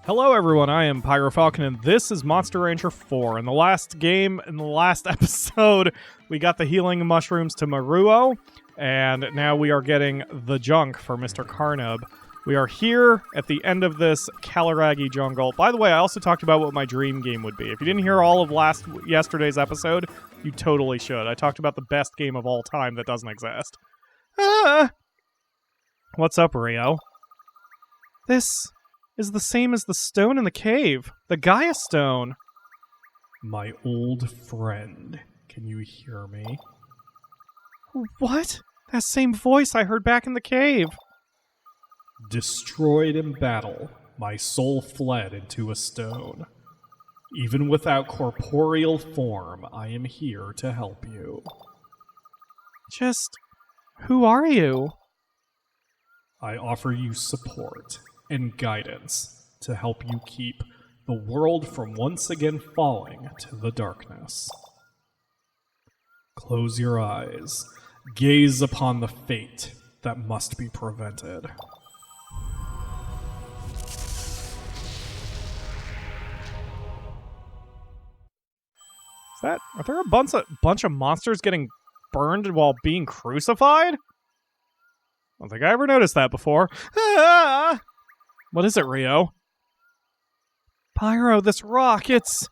Hello everyone, I am PyroFalkon, and this is Monster Rancher 4. In the last episode, we got the healing mushrooms to Maruo, and now we are getting the junk for Mr. Carnub. We are here at the end of this Kalaragi jungle. By the way, I also talked about what my dream game would be. If you didn't hear all of yesterday's episode, you totally should. I talked about the best game of all time that doesn't exist. What's up, Rio? This is the same as the stone in the cave. The Gaia stone. My old friend. Can you hear me? What? That same voice I heard back in the cave. Destroyed in battle, my soul fled into a stone. Even without corporeal form, I am here to help you. Just, who are you? I offer you support and guidance to help you keep the world from once again falling to the darkness. Close your eyes. Gaze upon the fate that must be prevented. Are there a bunch of monsters getting burned while being crucified? I don't think I ever noticed that before. Ah! What is it, Rio? Pyro, this rock, it's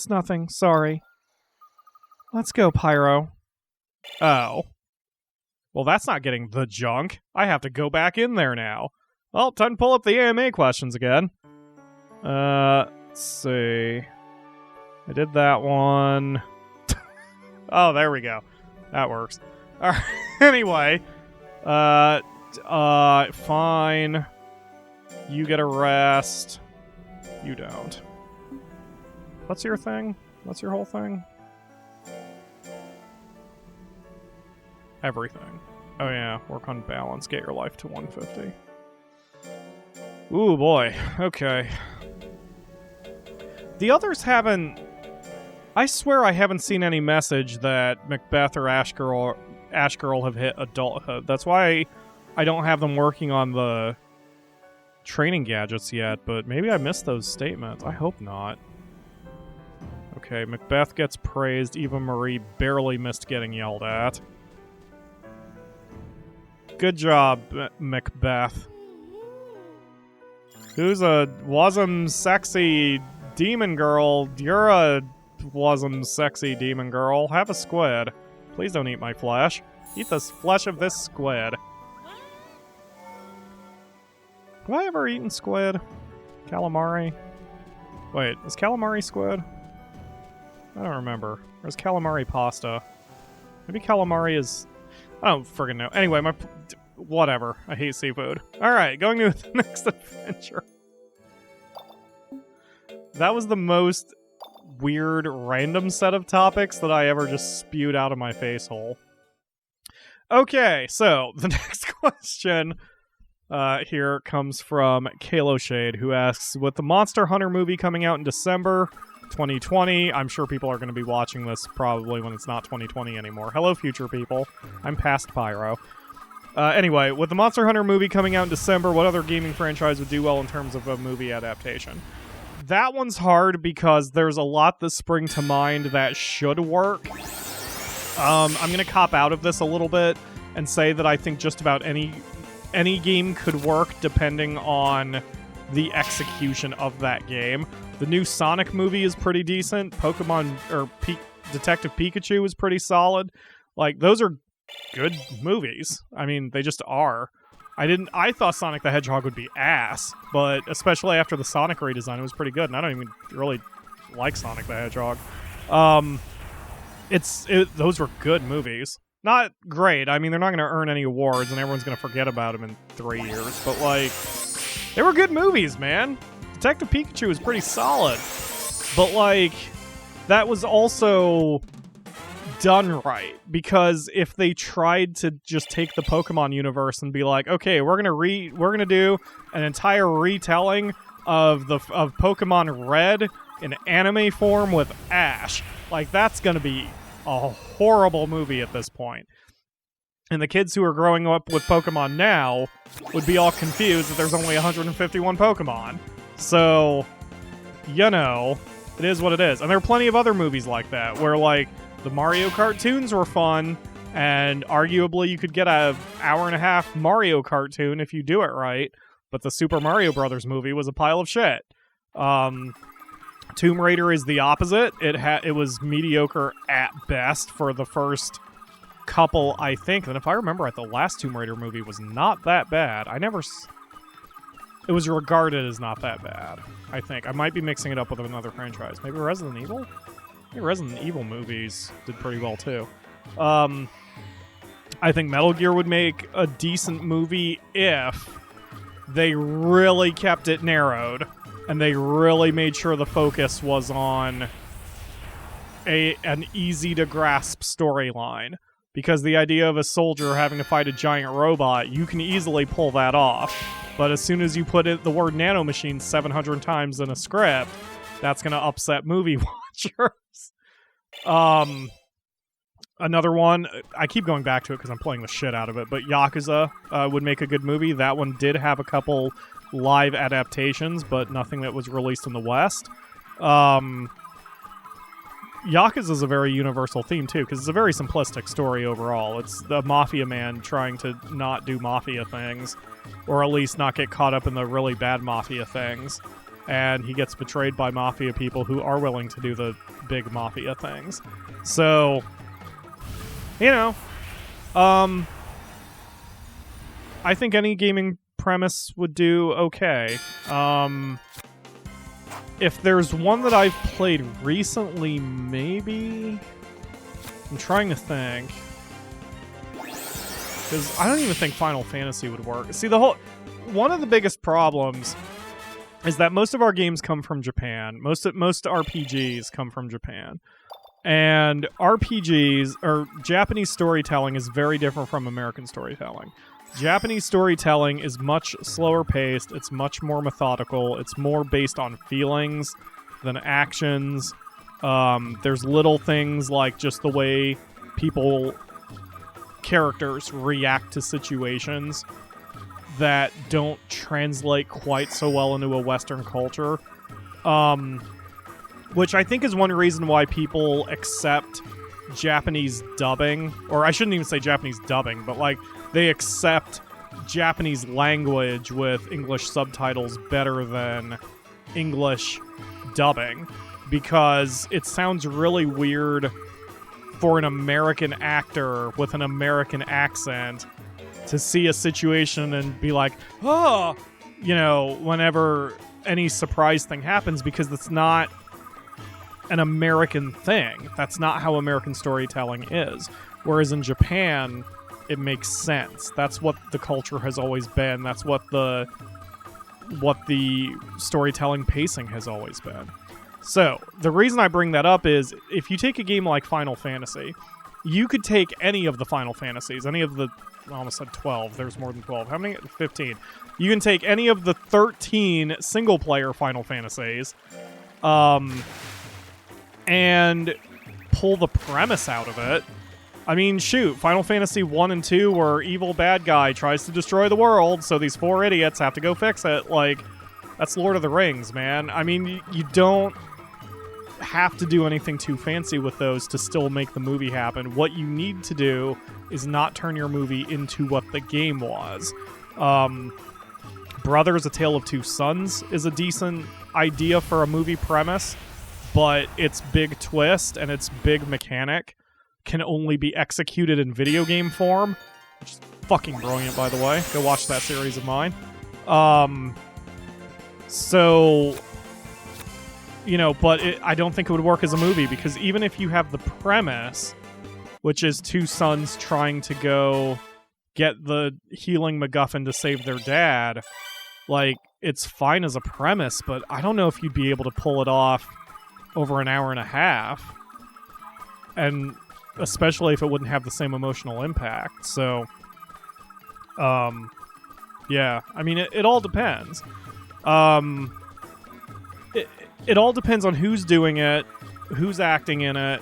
nothing, sorry. Let's go, Pyro. Oh. Well, that's not getting the junk. I have to go back in there now. Well, time to pull up the AMA questions again. Let's see. I did that one. Oh, there we go. That works. Alright, anyway. Fine. You get a rest. You don't. What's your thing? What's your whole thing? Everything. Oh yeah, work on balance. Get your life to 150. Ooh, boy. Okay. The others haven't... I swear I haven't seen any message that Macbeth or Ash Girl have hit adulthood. That's why I don't have them working on the training gadgets yet, but maybe I missed those statements. I hope not. Okay, Macbeth gets praised. Eva Marie barely missed getting yelled at. Good job, Macbeth. Who's a wasn't sexy demon girl? You're a wasn't sexy demon girl. Have a squid. Please don't eat my flesh. Eat the flesh of this squid. Have I ever eaten squid? Calamari? Wait, is calamari squid? I don't remember. Or is calamari pasta? Maybe calamari is... I don't friggin' know. Anyway, whatever. I hate seafood. Alright, going to the next adventure. That was the most weird, random set of topics that I ever just spewed out of my face hole. Okay, so the next question here comes from Kalo Shade, who asks, with the Monster Hunter movie coming out in December 2020, I'm sure people are going to be watching this probably when it's not 2020 anymore. Hello, future people. I'm past Pyro. Anyway, with the Monster Hunter movie coming out in December, what other gaming franchise would do well in terms of a movie adaptation? That one's hard because there's a lot that spring to mind that should work. I'm going to cop out of this a little bit and say that I think just about any game could work depending on the execution of that game. The new Sonic movie is pretty decent. Detective Pikachu is pretty solid. Like, those are good movies. I mean, they just are. I thought Sonic the Hedgehog would be ass, but especially after the Sonic redesign, it was pretty good, and I don't even really like Sonic the Hedgehog. Those were good movies. Not great. I mean, they're not going to earn any awards, and everyone's going to forget about them in 3 years, but, like, they were good movies, man. Detective Pikachu was pretty solid, but, like, that was also done right, because if they tried to just take the Pokemon universe and be like, okay, we're gonna do an entire retelling of Pokemon Red in anime form with Ash, like, that's gonna be a horrible movie at this point. And the kids who are growing up with Pokemon now would be all confused that there's only 151 Pokemon. So, you know, it is what it is. And there are plenty of other movies like that, where, like, the Mario cartoons were fun, and arguably you could get a hour-and-a-half Mario cartoon if you do it right, but the Super Mario Brothers movie was a pile of shit. Tomb Raider is the opposite. It was mediocre at best for the first couple, I think. And if I remember right, the last Tomb Raider movie was not that bad. It was regarded as not that bad, I think. I might be mixing it up with another franchise. Maybe Resident Evil? I think Resident Evil movies did pretty well, too. I think Metal Gear would make a decent movie if they really kept it narrowed and they really made sure the focus was on an easy-to-grasp storyline. Because the idea of a soldier having to fight a giant robot, you can easily pull that off. But as soon as you put the word nanomachine 700 times in a script, that's going to upset movie watchers. Another one, I keep going back to it because I'm playing the shit out of it, but Yakuza would make a good movie. That one did have a couple live adaptations, but nothing that was released in the West. Yakuza is a very universal theme, too, because it's a very simplistic story overall. It's the mafia man trying to not do mafia things, or at least not get caught up in the really bad mafia things. And he gets betrayed by mafia people who are willing to do the big mafia things. So, you know, I think any gaming premise would do okay. If there's one that I've played recently, maybe? I'm trying to think. Because I don't even think Final Fantasy would work. See, one of the biggest problems is that most of our games come from Japan. Most RPGs come from Japan. And RPGs, or Japanese storytelling, is very different from American storytelling. Japanese storytelling is much slower paced, it's much more methodical, it's more based on feelings than actions. There's little things like just the way characters react to situations that don't translate quite so well into a Western culture. Which I think is one reason why people accept Japanese dubbing, or I shouldn't even say Japanese dubbing, but like they accept Japanese language with English subtitles better than English dubbing, because it sounds really weird for an American actor with an American accent to see a situation and be like, oh, you know, whenever any surprise thing happens, because it's not an American thing. That's not how American storytelling is. Whereas in Japan, it makes sense. That's what the culture has always been. That's what the storytelling pacing has always been. So, the reason I bring that up is, if you take a game like Final Fantasy, you could take any of the Final Fantasies, any of the, I almost said 12, there's more than 12. How many? 15. You can take any of the 13 single-player Final Fantasies, and pull the premise out of it. I mean, shoot, Final Fantasy 1 and 2, where evil bad guy tries to destroy the world, so these 4 idiots have to go fix it. Like, that's Lord of the Rings, man. I mean, you don't have to do anything too fancy with those to still make the movie happen. What you need to do is not turn your movie into what the game was. Brothers: A Tale of Two Sons is a decent idea for a movie premise, but its big twist and its big mechanic can only be executed in video game form, which is fucking brilliant, by the way. Go watch that series of mine. So, you know, but I don't think it would work as a movie, because even if you have the premise, which is two sons trying to go get the healing MacGuffin to save their dad, like, it's fine as a premise, but I don't know if you'd be able to pull it off over an hour and a half. And especially if it wouldn't have the same emotional impact. So, yeah, I mean, it all depends. It all depends on who's doing it, who's acting in it,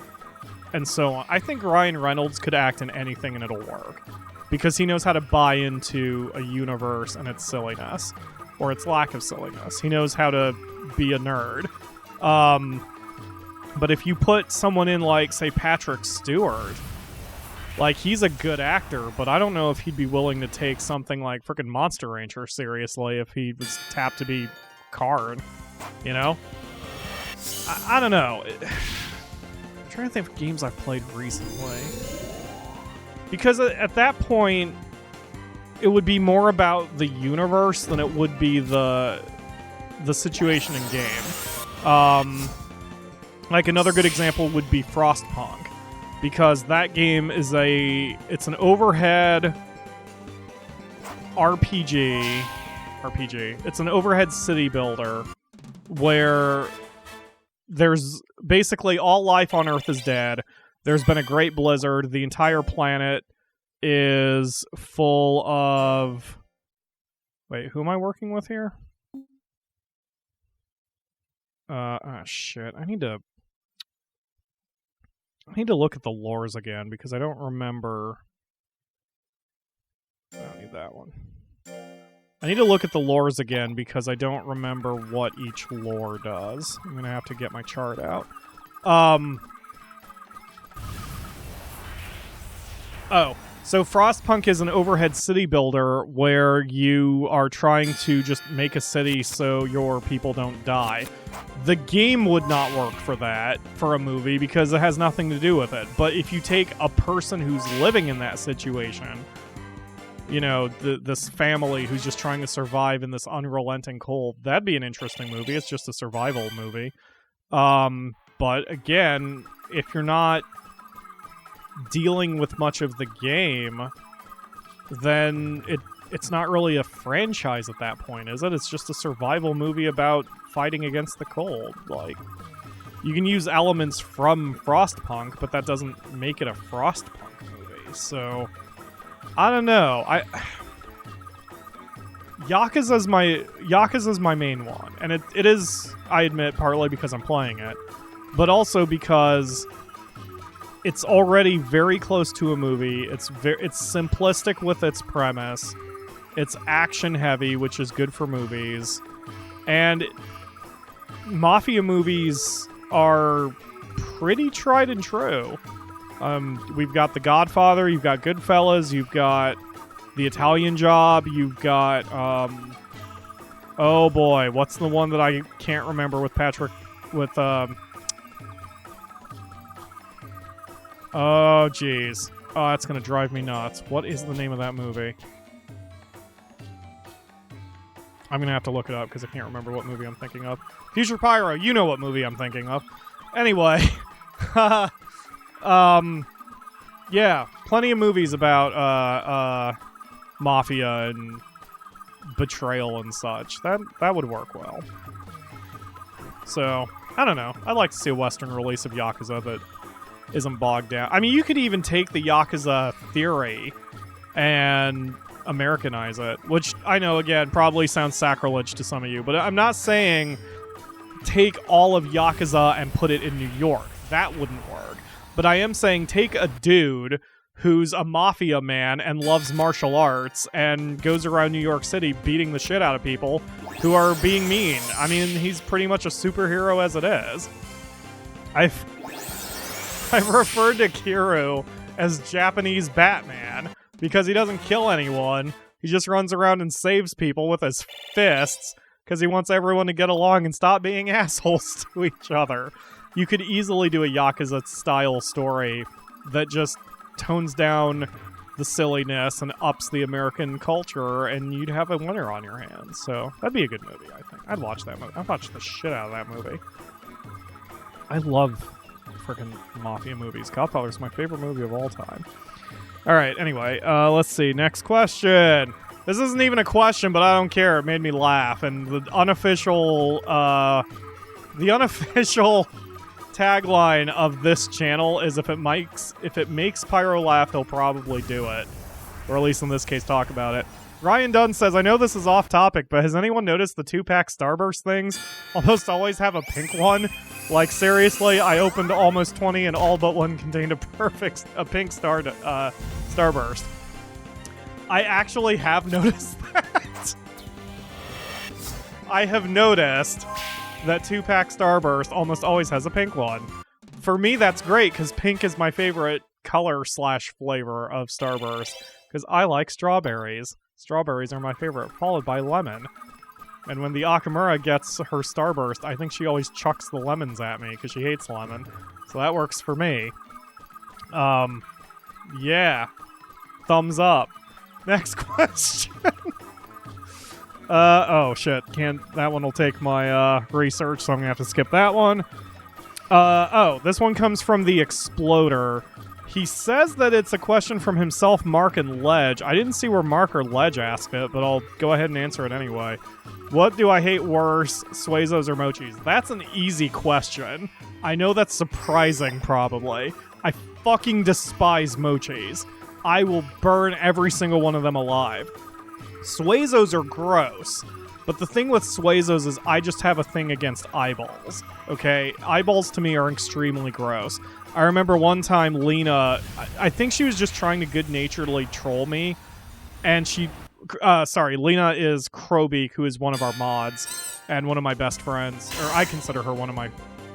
and so on. I think Ryan Reynolds could act in anything and it'll work. because he knows how to buy into a universe and its silliness, or its lack of silliness. He knows how to be a nerd. But if you put someone in like, say, Patrick Stewart, like, he's a good actor, but I don't know if he'd be willing to take something like frickin' Monster Rancher seriously if he was tapped to be Card, you know? I don't know. I'm trying to think of games I've played recently. Because at that point, it would be more about the universe than it would be the situation in game. Like, another good example would be Frostpunk. Because that game is it's an overhead RPG. It's an overhead city builder where there's basically all life on Earth is dead. There's been a great blizzard. The entire planet is full of... Wait, who am I working with here? Shit. I need to look at the lores again, because I don't remember... I don't need that one. I need to look at the lores again, because I don't remember what each lore does. I'm gonna have to get my chart out. Oh, so Frostpunk is an overhead city builder where you are trying to just make a city so your people don't die. The game would not work for that, for a movie, because it has nothing to do with it. But if you take a person who's living in that situation, you know, this family who's just trying to survive in this unrelenting cold, that'd be an interesting movie. It's just a survival movie. But again, if you're not dealing with much of the game, then it's not really a franchise at that point, is it? It's just a survival movie about fighting against the cold. Like, you can use elements from Frostpunk, but that doesn't make it a Frostpunk movie. So, I don't know. Yakuza's my main one, and it is, I admit, partly because I'm playing it, but also because it's already very close to a movie. It's simplistic with its premise. It's action heavy, which is good for movies. And mafia movies are pretty tried and true. We've got The Godfather, you've got Goodfellas, you've got The Italian Job, you've got oh boy, what's the one that I can't remember with oh, jeez. Oh, that's going to drive me nuts. What is the name of that movie? I'm going to have to look it up because I can't remember what movie I'm thinking of. Future Pyro, you know what movie I'm thinking of. Anyway. Yeah, plenty of movies about mafia and betrayal and such. That would work well. So, I don't know. I'd like to see a Western release of Yakuza that isn't bogged down. I mean, you could even take the Yakuza theory and Americanize it, which I know, again, probably sounds sacrilege to some of you, but I'm not saying take all of Yakuza and put it in New York. That wouldn't work. But I am saying take a dude who's a mafia man and loves martial arts and goes around New York City beating the shit out of people who are being mean. I mean, he's pretty much a superhero as it is. I've referred to Kiryu as Japanese Batman because he doesn't kill anyone. He just runs around and saves people with his fists because he wants everyone to get along and stop being assholes to each other. You could easily do a Yakuza-style story that just tones down the silliness and ups the American culture, and you'd have a winner on your hands. So that'd be a good movie, I think. I'd watch that movie. I'd watch the shit out of that movie. I love freaking mafia movies. Godfather's my favorite movie of all time. All right, anyway, let's see. Next question. This isn't even a question, but I don't care. It made me laugh. And the unofficial tagline of this channel is if it makes Pyro laugh, he'll probably do it. Or at least in this case, talk about it. Ryan Dunn says, I know this is off topic, but has anyone noticed the 2-pack Starburst things almost always have a pink one? Like, seriously, I opened almost 20 and all but one contained a pink Starburst. I actually have noticed that. I have noticed that 2-pack Starburst almost always has a pink one. For me, that's great, because pink is my favorite color/flavor of Starburst, because I like strawberries. Strawberries are my favorite, followed by lemon. And when the Akamura gets her Starburst, I think she always chucks the lemons at me, because she hates lemon. So that works for me. Yeah. Thumbs up. Next question. Oh shit, that one will take my research, so I'm gonna have to skip that one. This one comes from the Exploder. He says that it's a question from himself, Mark, and Ledge. I didn't see where Mark or Ledge asked it, but I'll go ahead and answer it anyway. What do I hate worse, Suezos or Mochis? That's an easy question. I know that's surprising, probably. I fucking despise Mochis. I will burn every single one of them alive. Suezos are gross, but the thing with Suezos is I just have a thing against eyeballs, okay? Eyeballs to me are extremely gross. I remember one time Lena, I think she was just trying to good-naturedly troll me, and Lena is Crowbeak, who is one of our mods, and one of my best friends, or I consider her one of my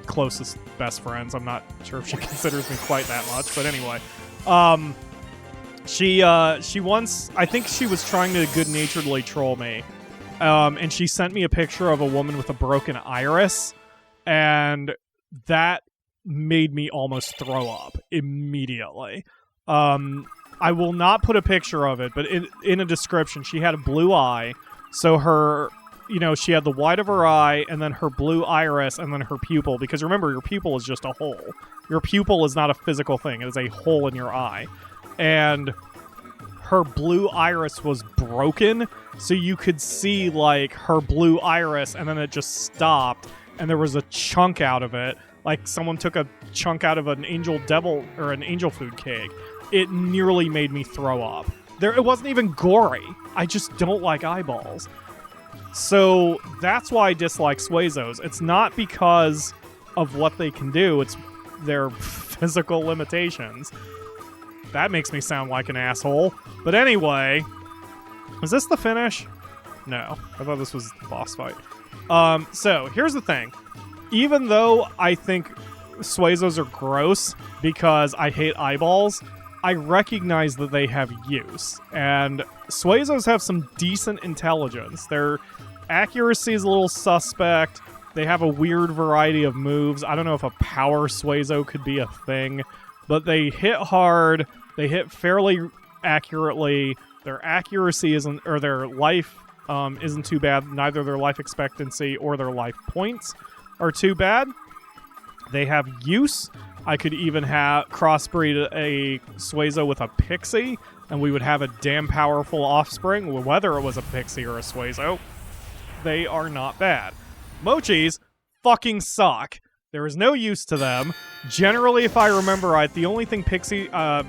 closest best friends. I'm not sure if she considers me quite that much, but anyway. She once, I think she was trying to good-naturedly troll me, and she sent me a picture of a woman with a broken iris, and that made me almost throw up immediately. I will not put a picture of it, but in a description, she had a blue eye, so her, she had the white of her eye, and then her blue iris, and then her pupil, because remember, your pupil is just a hole. Your pupil is not a physical thing, it is a hole in your eye. And her blue iris was broken, so you could see, like, her blue iris, and then it just stopped, and there was a chunk out of it, like someone took a chunk out of an angel food cake. It nearly made me throw up. It wasn't even gory. I just don't like eyeballs. So that's why I dislike Suezos. It's not because of what they can do, it's their physical limitations. That makes me sound like an asshole. But anyway, is this the finish? No, I thought this was the boss fight. So here's the thing. Even though I think Suezos are gross because I hate eyeballs, I recognize that they have use. And Suezos have some decent intelligence. Their accuracy is a little suspect. They have a weird variety of moves. I don't know if a power Suezo could be a thing, but they hit hard. They hit fairly accurately. Their accuracy isn't, or their life isn't too bad. Neither their life expectancy or their life points are too bad. They have use. I could even crossbreed a Suezo with a Pixie, and we would have a damn powerful offspring, whether it was a Pixie or a Suezo. They are not bad. Mochis fucking suck. There is no use to them. Generally, if I remember right, the only thing that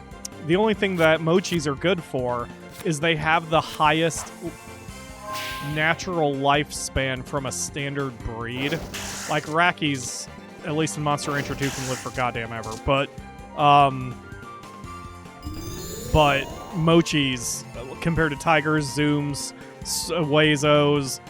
Mochis are good for is they have the highest natural lifespan from a standard breed. Like Rakis, at least in Monster Rancher 2, can live for goddamn ever. But Mochis, compared to Tigers, Zooms, Suezos,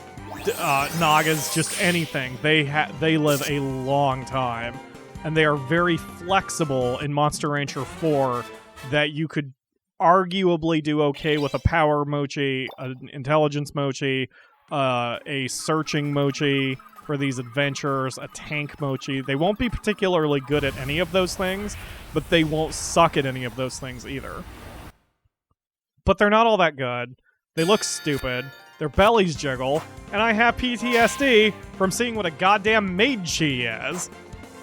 Nagas, just anything, they live a long time. And they are very flexible in Monster Rancher 4 that you could arguably do okay with a power Mochi, an intelligence Mochi, a searching Mochi for these adventures, a tank Mochi. They won't be particularly good at any of those things, but they won't suck at any of those things either. But they're not all that good. They look stupid. Their bellies jiggle, and I have PTSD from seeing what a goddamn maid chi is.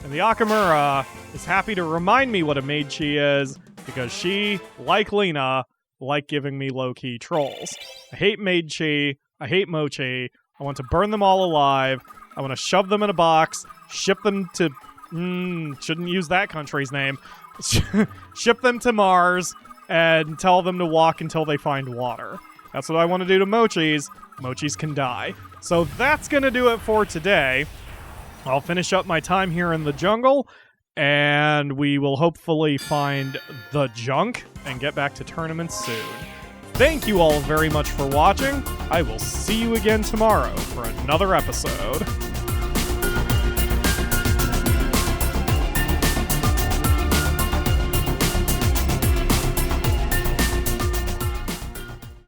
And the Akamura is happy to remind me what a maid chi is, because she, like Lena, like giving me low-key trolls. I hate maid chi, I hate Mochi, I want to burn them all alive, I want to shove them in a box, ship them to... shouldn't use that country's name. Ship them to Mars, and tell them to walk until they find water. That's what I want to do to Mochis. Mochis can die. So that's going to do it for today. I'll finish up my time here in the jungle, and we will hopefully find the junk and get back to tournaments soon. Thank you all very much for watching. I will see you again tomorrow for another episode.